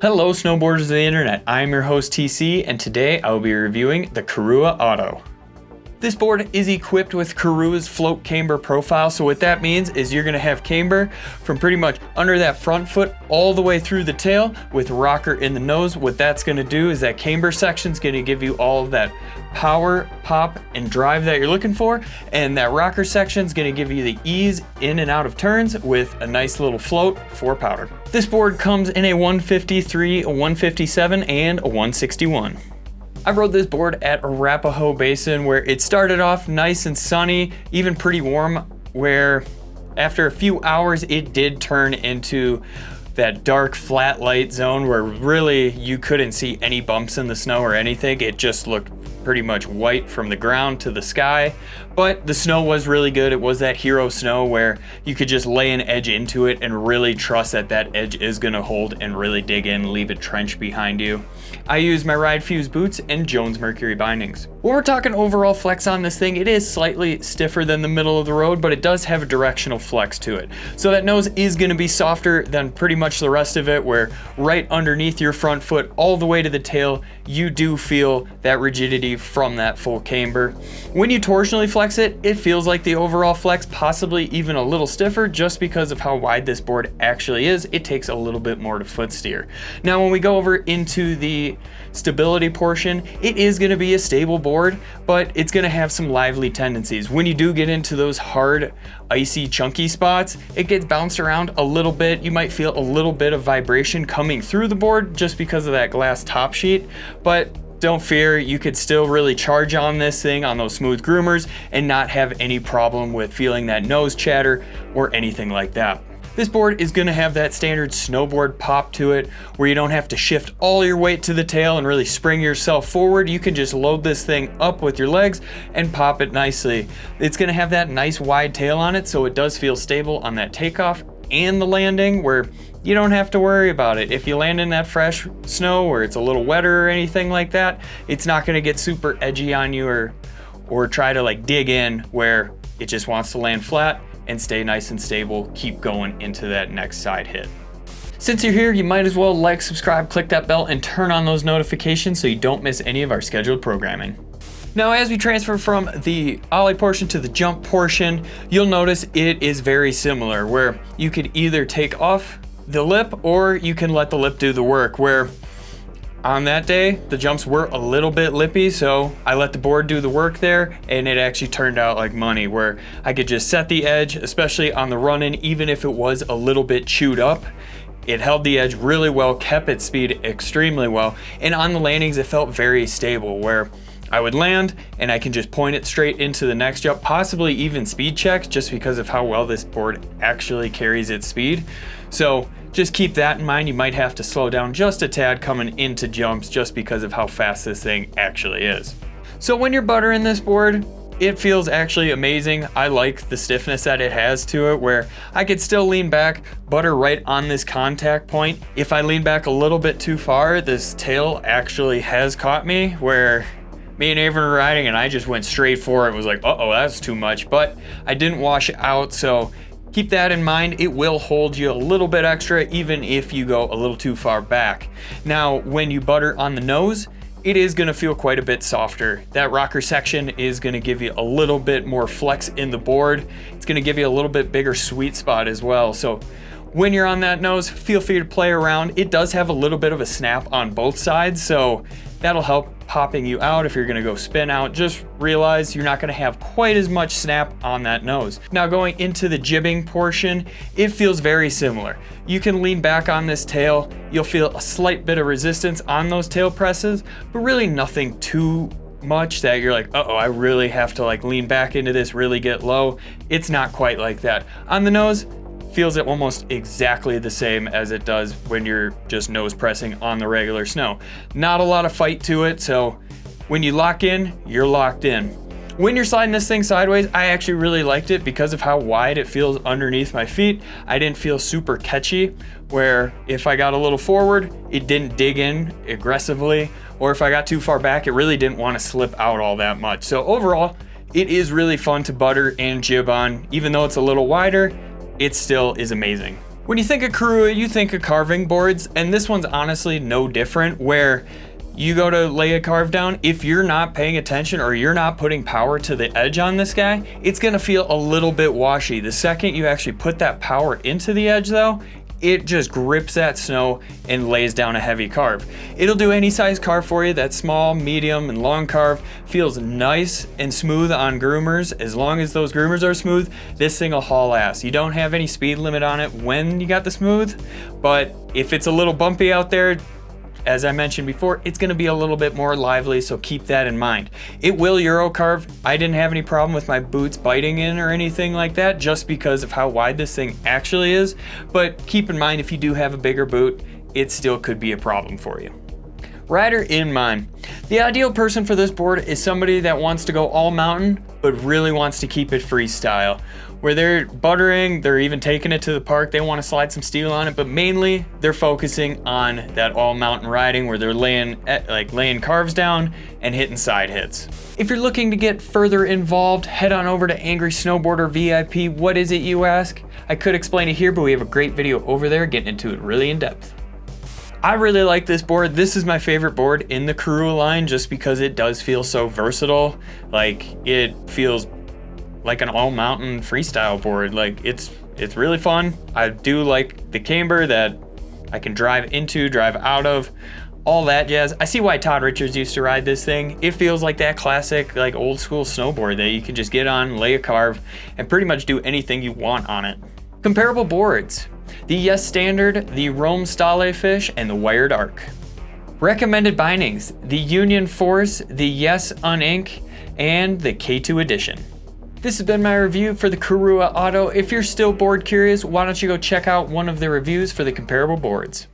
Hello snowboarders of the internet, I'm your host TC, and today I will be reviewing the Korua Otto. This board is equipped with Korua's float camber profile, so what that means is you're going to have camber from pretty much under that front foot all the way through the tail with rocker in the nose. What that's going to do is that camber section is going to give you all of that power, pop, and drive that you're looking for, and that rocker section is going to give you the ease in and out of turns with a nice little float for powder. This board comes in a 153, a 157, and a 161. I rode this board at Arapahoe Basin where it started off nice and sunny, even pretty warm, where after a few hours it did turn into that dark flat light zone where really you couldn't see any bumps in the snow or anything. It just looked pretty much white from the ground to the sky, but the snow was really good. It was that hero snow where you could just lay an edge into it and really trust that that edge is gonna hold and really dig in, leave a trench behind you. I used my Ride Fuse boots and Jones Mercury bindings. When we're talking overall flex on this thing, it is slightly stiffer than the middle of the road, but it does have a directional flex to it. So that nose is gonna be softer than pretty much the rest of it, where right underneath your front foot all the way to the tail, you do feel that rigidity from that full camber. When you torsionally flex it, it feels like the overall flex, possibly even a little stiffer, just because of how wide this board actually is. It takes a little bit more to foot steer. Now when we go over into the stability portion, it is going to be a stable board, but it's going to have some lively tendencies. When you do get into those hard, icy, chunky spots, it gets bounced around a little bit. You might feel a little bit of vibration coming through the board just because of that glass top sheet, but don't fear, you could still really charge on this thing on those smooth groomers and not have any problem with feeling that nose chatter or anything like that. This board is going to have that standard snowboard pop to it where you don't have to shift all your weight to the tail and really spring yourself forward. You can just load this thing up with your legs and pop it nicely. It's going to have that nice wide tail on it, so it does feel stable on that takeoff and the landing, where you don't have to worry about it. If you land in that fresh snow or it's a little wetter or anything like that, it's not going to get super edgy on you or try to like dig in where it just wants to land flat and stay nice and stable, keep going into that next side hit. Since you're here, you might as well like, subscribe, click that bell, and turn on those notifications so you don't miss any of our scheduled programming. Now, as we transfer from the ollie portion to the jump portion, you'll notice it is very similar, where you could either take off the lip or you can let the lip do the work, where on that day, the jumps were a little bit lippy, so I let the board do the work there, and it actually turned out like money, where I could just set the edge, especially on the run-in, even if it was a little bit chewed up. It held the edge really well, kept its speed extremely well, and on the landings, it felt very stable, where I would land and I can just point it straight into the next jump, possibly even speed check, just because of how well this board actually carries its speed. So just keep that in mind. You might have to slow down just a tad coming into jumps just because of how fast this thing actually is. So when you're buttering this board, it feels actually amazing. I like the stiffness that it has to it, where I could still lean back, butter right on this contact point. If I lean back a little bit too far, this tail actually has caught me, where me and Avran were riding and I just went straight for it. It was like, uh-oh, that's too much, but I didn't wash out, so keep that in mind. It will hold you a little bit extra even if you go a little too far back. Now, when you butter on the nose, it is gonna feel quite a bit softer. That rocker section is gonna give you a little bit more flex in the board. It's gonna give you a little bit bigger sweet spot as well. So when you're on that nose, feel free to play around. It does have a little bit of a snap on both sides, so that'll help popping you out. If you're gonna go spin out, just realize you're not gonna have quite as much snap on that nose. Now going into the jibbing portion, it feels very similar. You can lean back on this tail. You'll feel a slight bit of resistance on those tail presses, but really nothing too much that you're like, uh-oh, I really have to like lean back into this, really get low. It's not quite like that. On the nose, feels it almost exactly the same as it does when you're just nose pressing on the regular snow. Not a lot of fight to it, so when you lock in, you're locked in. When you're sliding this thing sideways, I actually really liked it because of how wide it feels underneath my feet. I didn't feel super catchy, where if I got a little forward, it didn't dig in aggressively, or if I got too far back, it really didn't want to slip out all that much. So overall, it is really fun to butter and jib on. Even though it's a little wider, it still is amazing. When you think of Korua, you think of carving boards, and this one's honestly no different, where you go to lay a carve down, if you're not paying attention or you're not putting power to the edge on this guy, it's gonna feel a little bit washy. The second you actually put that power into the edge though, it just grips that snow and lays down a heavy carve. It'll do any size carve for you. That small, medium, and long carve feels nice and smooth on groomers. As long as those groomers are smooth, this thing will haul ass. You don't have any speed limit on it when you got the smooth, but if it's a little bumpy out there, as I mentioned before, it's gonna be a little bit more lively, so keep that in mind. It will Euro carve. I didn't have any problem with my boots biting in or anything like that, just because of how wide this thing actually is. But keep in mind, if you do have a bigger boot, it still could be a problem for you. Rider in mind. The ideal person for this board is somebody that wants to go all mountain, but really wants to keep it freestyle. Where they're buttering, they're even taking it to the park, they want to slide some steel on it, but mainly they're focusing on that all mountain riding where they're laying carves down and hitting side hits. If you're looking to get further involved, head on over to Angry Snowboarder VIP. What is it, you ask? I could explain it here, but we have a great video over there getting into it really in depth. I really like this board. This is my favorite board in the Korua line just because it does feel so versatile. Like, it feels like an all mountain freestyle board. Like, it's really fun. I do like the camber that I can drive into, drive out of, all that jazz. I see why Todd Richards used to ride this thing. It feels like that classic, like old school snowboard that you can just get on, lay a carve, and pretty much do anything you want on it. Comparable boards: the Yes Standard, the Rome Stale Fish, and the Wired Arc. Recommended bindings: the Union Force, the Yes Uninc, and the K2 Edition. This has been my review for the Korua Otto. If you're still board curious, why don't you go check out one of the reviews for the comparable boards.